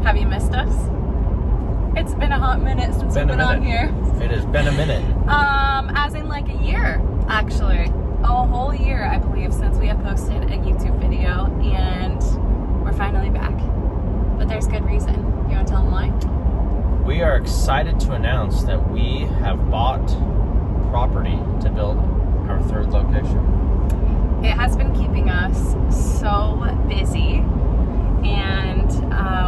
Have you missed us? It's been a hot minute since we've been on here. It has been a minute. As in like a year, actually. A whole year, I believe, since we have posted a YouTube video, and we're finally back. But there's good reason. You want to tell them why? We are excited to announce that we have bought property to build our third location. It has been keeping us so busy, and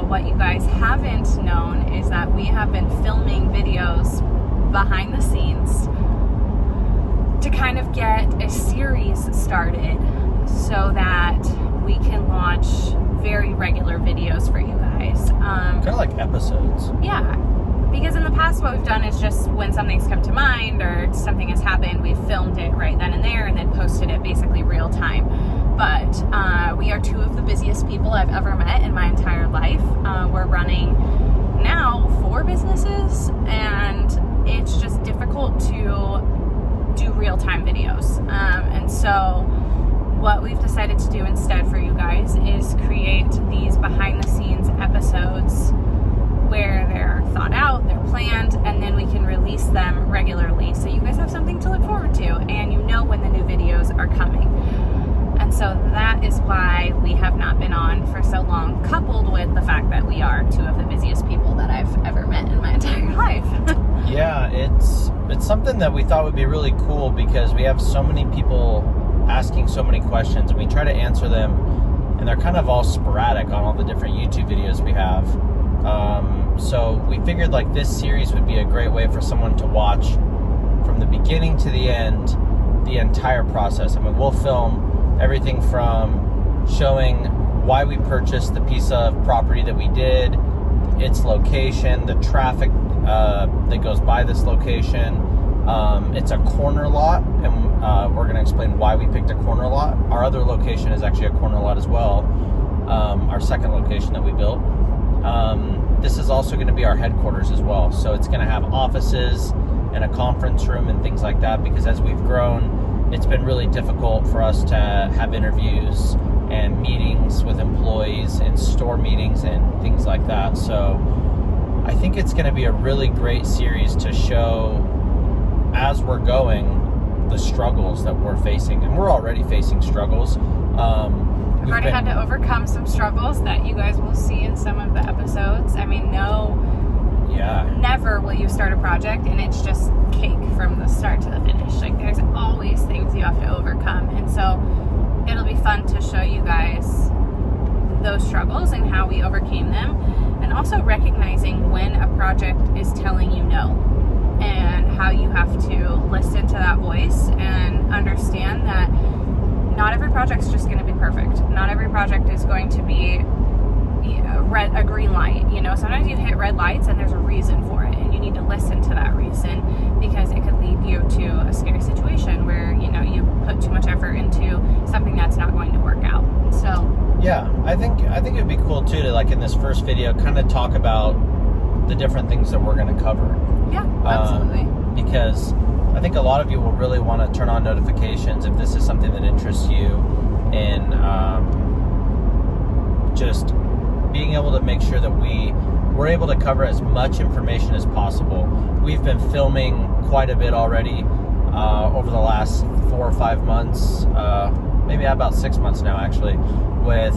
what you guys haven't known is that we have been filming videos behind the scenes to kind of get a series started so that we can launch very regular videos for you guys. Kind of like episodes. Yeah, because in the past what we've done is just when something's come to mind or something has happened, we've filmed it right then and there and then posted it basically real time. But we are two of the busiest people I've ever met in my entire life. We're running now 4 businesses, and it's just difficult to do real-time videos. And so what we've decided to do instead for you guys is create these behind-the-scenes episodes where they're thought out, they're planned, and then we can release them regularly so you guys have something to look forward to and you know when the new videos are coming. And so that is why we have not been on for so long, coupled with the fact that we are two of the busiest people that I've ever met in my entire life. Yeah, it's something that we thought would be really cool because we have so many people asking so many questions, and we try to answer them, and they're kind of all sporadic on all the different YouTube videos we have. So we figured like this series would be a great way for someone to watch from the beginning to the end, the entire process. I mean, we'll film everything from showing why we purchased the piece of property that we did, its location, the traffic that goes by this location. It's a corner lot, and we're going to explain why we picked a corner lot. Our other location is actually a corner lot as well, our second location that we built. This is also going to be our headquarters as well, so it's going to have offices and a conference room and things like that, because as we've grown, it's been really difficult for us to have interviews and meetings with employees and store meetings and things like that. So I think it's going to be a really great series to show, as we're going, the struggles that we're facing. And we're already facing struggles. We've already had to overcome some struggles that you guys will see in some of the episodes. I mean, never will you start a project and it's just cake from the start to the finish. Like, there's always things you have to overcome. And so it'll be fun to show you guys those struggles and how we overcame them, and also recognizing when a project is telling you no, and how you have to listen to that voice and understand that not every project's just going to be perfect. Not every project is going to be a green light. You know, sometimes you hit red lights and there's a reason for it, and you need to listen to that reason, because it could lead you to a scary situation where, you know, you put too much effort into something that's not going to work out. So yeah, I think it would be cool too to, like, in this first video, kind of talk about the different things that we're going to cover. Yeah, absolutely. Because I think a lot of you will really want to turn on notifications if this is something that interests you, in just being able to make sure that we're able to cover as much information as possible. We've been filming quite a bit already over the last 4 or 5 months, maybe about 6 months now actually, with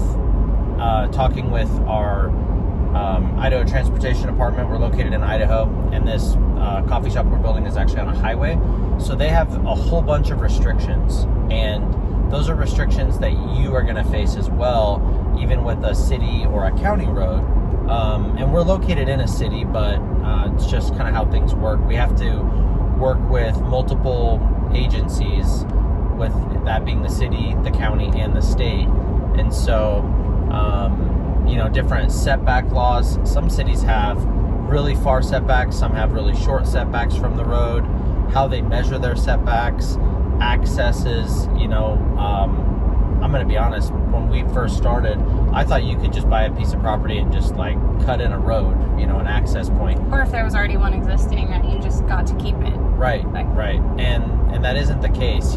talking with our Idaho Transportation Department. We're located in Idaho, and this coffee shop we're building is actually on a highway. So they have a whole bunch of restrictions, and those are restrictions that you are going to face as well, even with a city or a county road. And we're located in a city, but it's just kind of how things work. We have to work with multiple agencies, with that being the city, the county, and the state. And so, different setback laws. Some cities have really far setbacks, some have really short setbacks from the road, how they measure their setbacks, accesses. I'm going to be honest, when we first started, I thought you could just buy a piece of property and just like cut in a road, an access point. Or if there was already one existing, that you just got to keep it. Right, right. And that isn't the case.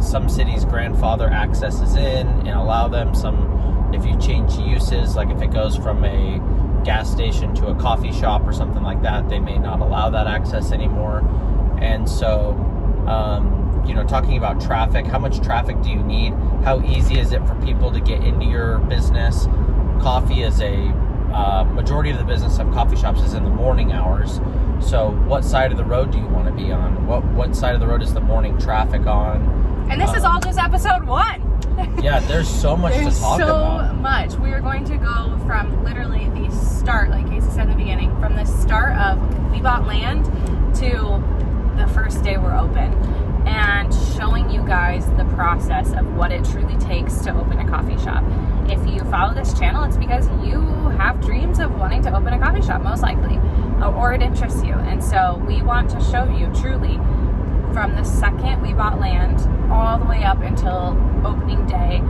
Some cities grandfather accesses in and allow them. Some if you change uses, like if it goes from a gas station to a coffee shop or something like that, they may not allow that access anymore. And so, talking about traffic, how much traffic do you need? How easy is it for people to get into your business? Coffee is majority of the business of coffee shops is in the morning hours. So what side of the road do you want to be on? What side of the road is the morning traffic on? And this is all just episode 1. Yeah, there's so much to talk about. So much. We are going to go from literally the start, like Casey said in the beginning, from the start of we bought land to the first day we're open, and showing you guys the process of what it truly takes to open a coffee shop. If you follow this channel, it's because you have dreams of wanting to open a coffee shop, most likely, or it interests you. And so we want to show you truly from the second we bought land all the way up until opening day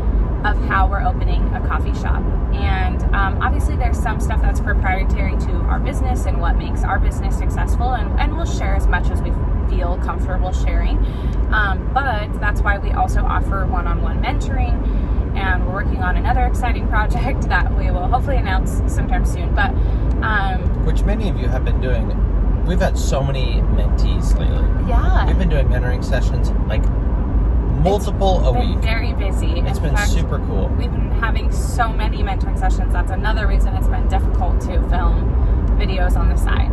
of how we're opening a coffee shop. And obviously there's some stuff that's proprietary to our business and what makes our business successful, and we'll share as much as we feel comfortable sharing. But that's why we also offer one-on-one mentoring, and we're working on another exciting project that we will hopefully announce sometime soon. But which many of you have been doing. We've had so many mentees lately. Yeah. We've been doing mentoring sessions like multiple a week. Very busy. It's been super cool. We've been having so many mentoring sessions. That's another reason it's been difficult to film videos on the side.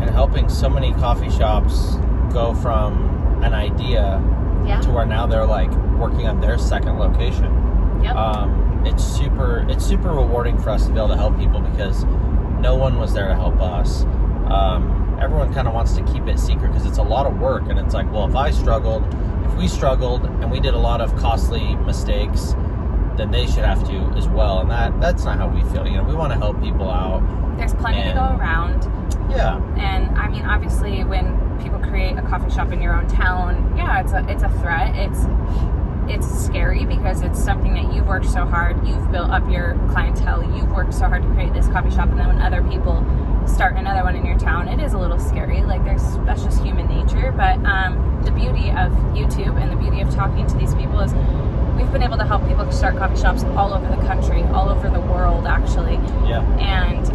And helping so many coffee shops go from an idea to where now they're like working on their second location. Yep. It's super rewarding for us to be able to help people because no one was there to help us. Everyone kind of wants to keep it secret because it's a lot of work, and it's like, well, if we struggled and we did a lot of costly mistakes, then they should have to as well. And that's not how we feel. We want to help people out. There's plenty to go around. Yeah. And I mean, obviously, when people create a coffee shop in your own town, it's a threat. It's scary because it's something that you've worked so hard. You've built up your clientele. You've worked so hard to create this coffee shop, and then when other people start another one in your town, it is a little scary. Like that's just human nature. But the beauty of YouTube and the beauty of talking to these people is we've been able to help people start coffee shops all over the country, all over the world, actually. Yeah. And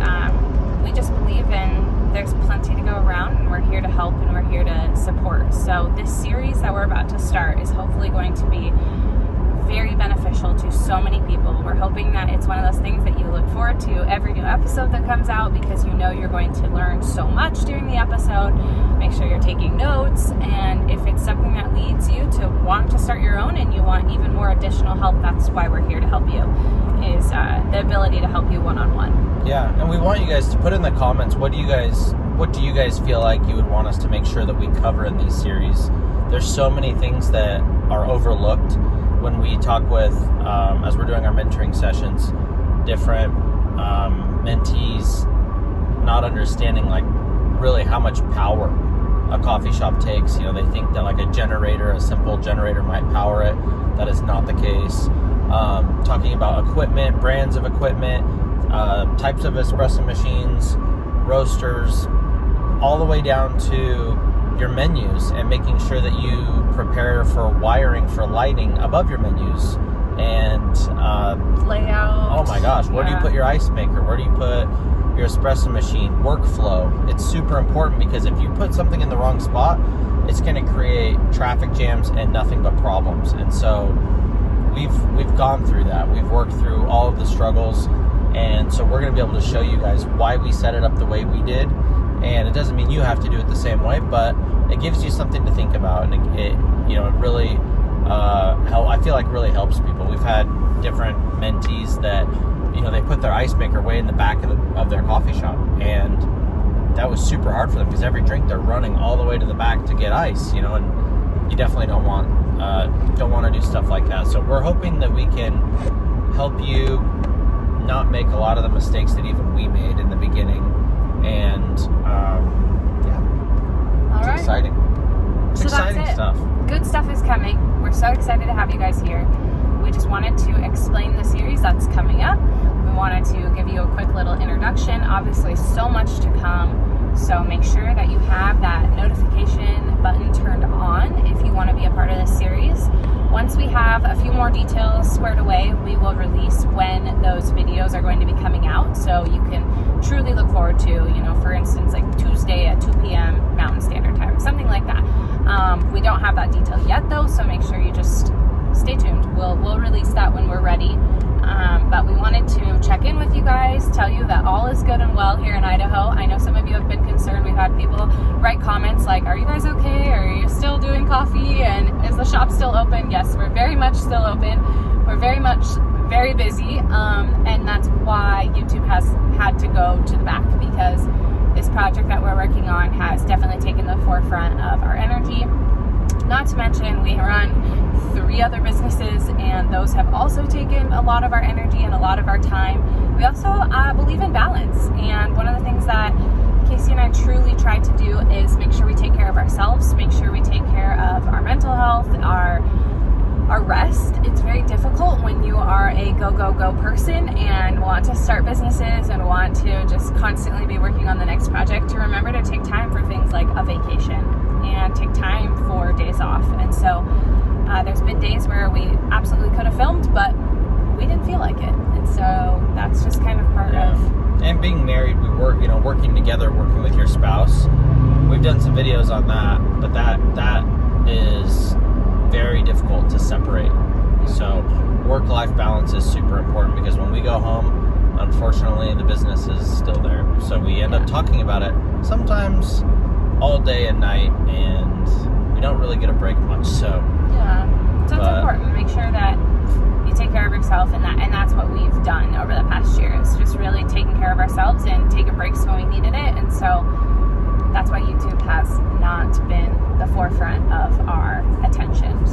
we just believe there's plenty to go around, and we're here to help, and we're here to support. So this series that we're about to start is hopefully going to be very beneficial to so many people. We're hoping that it's one of those things that you look forward to every new episode that comes out, because you're going to learn so much during the episode. Make sure you're taking notes, and if it's something that leads you to want to start your own and you want even more additional help, that's why we're here to help you, is the ability to help you one-on-one. Yeah, and we want you guys to put in the comments, what do you guys feel like you would want us to make sure that we cover in these series? There's so many things that are overlooked when we talk with, as we're doing our mentoring sessions, different mentees not understanding like really how much power a coffee shop takes. They think that like a simple generator might power it. That is not the case. Talking about equipment, brands of equipment, types of espresso machines, roasters, all the way down to your menus, and making sure that you prepare for wiring for lighting above your menus, and layout. Oh my gosh, where do you put your ice maker? Where do you put your espresso machine? Workflow. It's super important, because if you put something in the wrong spot, it's going to create traffic jams and nothing but problems. And so we've gone through that. We've worked through all of the struggles, and so we're going to be able to show you guys why we set it up the way we did. And it doesn't mean you have to do it the same way, but it gives you something to think about, and it really I feel like really helps people. We've had different mentees that they put their ice maker way in the back of their coffee shop, and that was super hard for them, because every drink they're running all the way to the back to get ice, and you definitely don't want to do stuff like that. So we're hoping that we can help you not make a lot of the mistakes that even we made in the beginning. And all right. Exciting. So exciting that's it. Stuff. Good stuff is coming. We're so excited to have you guys here. We just wanted to explain the series that's coming up. We wanted to give you a quick little introduction. Obviously, so much to come. So make sure that you have that notification button turned on if you want to be a part of this series. once we have a few more details squared away, we will release when those videos are going to be coming out, so you can truly look forward to, for instance, like Tuesday at 2 p.m. Mountain Standard Time, something like that. We don't have that detail yet, though, so make sure you just stay tuned. We'll release that when we're ready. But we wanted to check in with you guys, tell you that all is good and well here in Idaho. I know some of you have been concerned. We've had people write comments like, are you guys okay? Are you still doing coffee? And is the shop still open? Yes, we're very much still open. We're very busy. And that's why YouTube has had to go to the back, because this project that we're working on has definitely taken the forefront of our energy. Not to mention, we run 3 other businesses, and those have also taken a lot of our energy and a lot of our time. We also believe in balance, and one of the things that Casey and I truly try to do is make sure we take care of ourselves, make sure we take care of our mental health, our rest. It's very difficult when you are a go person and want to start businesses and want to just constantly be working on the next project, to remember to take time for things like a vacation and take time for days off. And so there's been days where we absolutely could have filmed, but we didn't feel like it. And so that's just kind of part of... And being married, we work, working together, working with your spouse. We've done some videos on that, but that is very difficult to separate. So work-life balance is super important, because when we go home, unfortunately, the business is still there. So we end up talking about it sometimes all day and night, and we don't really get a break much. So it's important to make sure that you take care of yourself, and that's what we've done over the past year, is just really taking care of ourselves and taking breaks when we needed it. And so that's why YouTube has not been the forefront of our attention.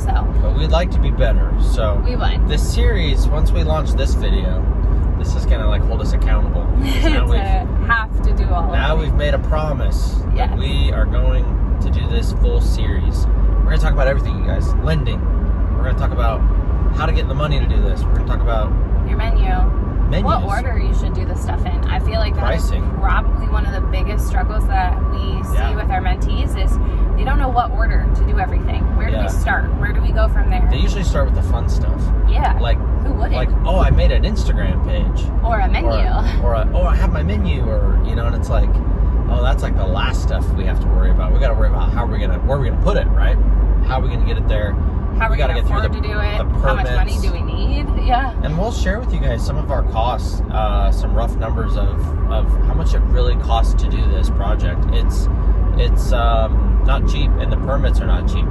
But we'd like to be better. So we would. This series, once we launch this video, this is gonna hold us accountable. Now we have to do all of it. Now we've made a promise that we are going to do this full series. We're gonna talk about everything, you guys. Lending. We're gonna talk about how to get the money to do this. We're gonna talk about your menus. What order you should do the stuff in. I feel like that is probably one of the biggest struggles that we see with our mentees, is they don't know what order to do everything. Where do we start? Where do we go from there? They usually start with the fun stuff. Yeah. Like, who wouldn't? Like, oh, I made an Instagram page. Or a menu. Or I have my menu, or, and it's like, oh, that's like the last stuff we have to worry about. We got to worry about where we're going to put it, right? How are we going to get it there? How are we going to afford to do it? How much money do we need? Yeah. And we'll share with you guys some of our costs, some rough numbers of how much it really costs to do this project. It's not cheap, and the permits are not cheap.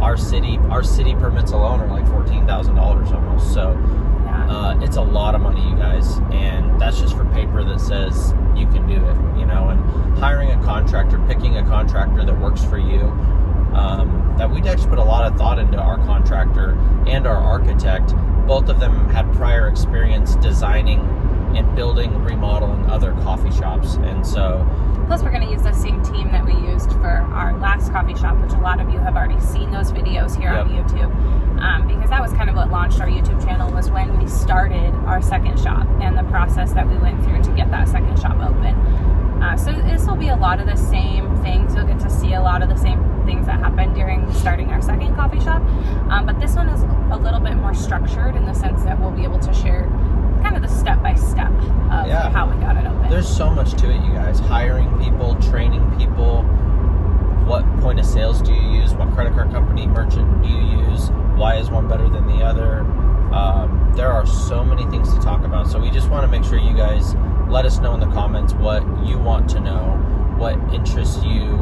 Our city permits alone are like $14,000 almost. So it's a lot of money, you guys, and that's just for paper that says you can do it. And hiring a contractor, picking a contractor that works for you. That we'd actually put a lot of thought into our contractor and our architect. Both of them had prior experience designing and building, remodeling other coffee shops. And so... Plus, we're going to use the same team that we used for our last coffee shop, which a lot of you have already seen those videos here on YouTube. Because that was kind of what launched our YouTube channel, was when we started our second shop and the process that we went through to get that second shop open. So this will be a lot of the same things. You'll get to see a lot of the same things that happened during starting our second coffee shop. But this one is a little bit more structured, in the sense that we'll be able to share kind of the step-by-step of how we got it open. There's so much to it, you guys. Hiring people, training people. What point of sales do you use? What credit card company, merchant do you use? Why is one better than the other? There are so many things to talk about. So we just want to make sure you guys let us know in the comments what you want to know, what interests you,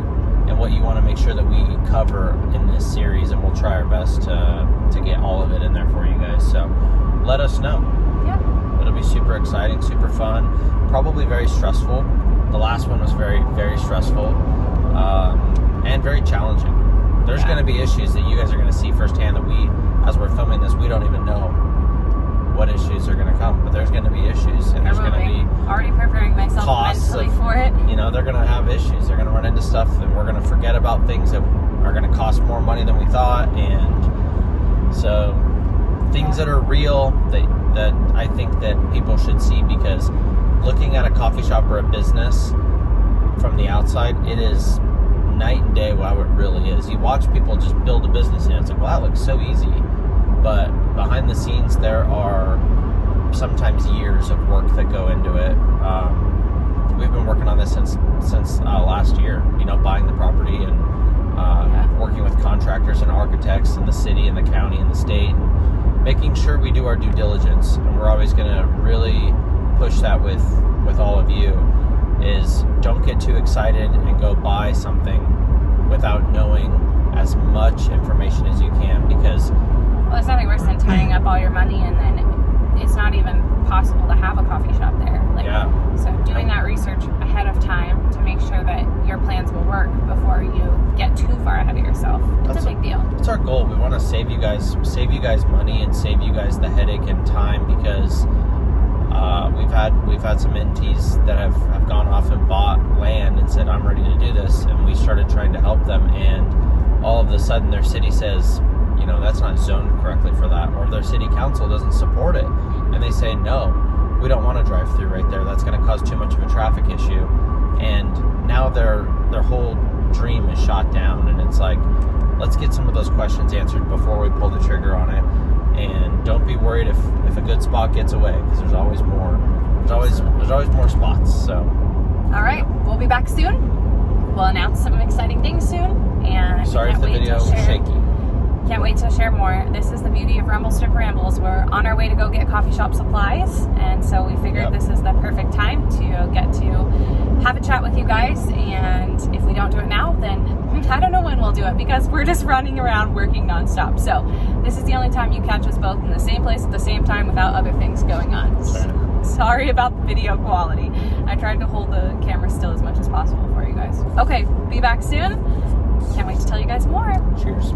and what you want to make sure that we cover in this series, and we'll try our best to get all of it in there for you guys. So let us know. Yeah. It'll be super exciting, super fun, probably very stressful. The last one was very, very stressful, and very challenging. There's going to be issues that you guys are going to see firsthand that as we're filming this, we don't even know what issues are going to come, but there's going to be issues, and there's going to be already preparing myself mentally for it. They're going to have issues. They're going to run into stuff, and we're going to forget about things that are going to cost more money than we thought. And so things that are real that I think that people should see, because looking at a coffee shop or a business from the outside, it is night and day how it really is. You watch people just build a business, and it's like, wow, that looks so easy. but behind the scenes there are sometimes years of work that go into it. We've been working on this since last year, buying the property and working with contractors and architects in the city and the county and the state, making sure we do our due diligence. And we're always going to really push that with all of you, is don't get too excited and go buy something without knowing as much information as you can, because there's nothing worse than tying up all your money and then it's not even possible to have a coffee shop there. So doing that research ahead of time to make sure that your plans will work before you get too far ahead of yourself. It's a big deal. That's our goal. We want to save you guys money and save you guys the headache and time, because we've had some entities that have gone off and bought land and said, I'm ready to do this, and we started trying to help them, and all of a sudden their city says, that's not zoned correctly for that, or their city council doesn't support it, and they say, no, we don't want to drive through right there, that's going to cause too much of a traffic issue. And now their whole dream is shot down, and it's like, let's get some of those questions answered before we pull the trigger on it. And don't be worried if a good spot gets away, because there's always more. There's always more spots. So all right, we'll be back soon. We'll announce some exciting things soon, and sorry if the video was shaky. Can't wait to share more. This is the beauty of Rumblestick Rambles. We're on our way to go get coffee shop supplies, and so we figured this is the perfect time to get to have a chat with you guys. And if we don't do it now, then I don't know when we'll do it, because we're just running around working nonstop. So this is the only time you catch us both in the same place at the same time without other things going on. Sorry about the video quality. I tried to hold the camera still as much as possible for you guys. Okay, be back soon. Can't wait to tell you guys more. Cheers.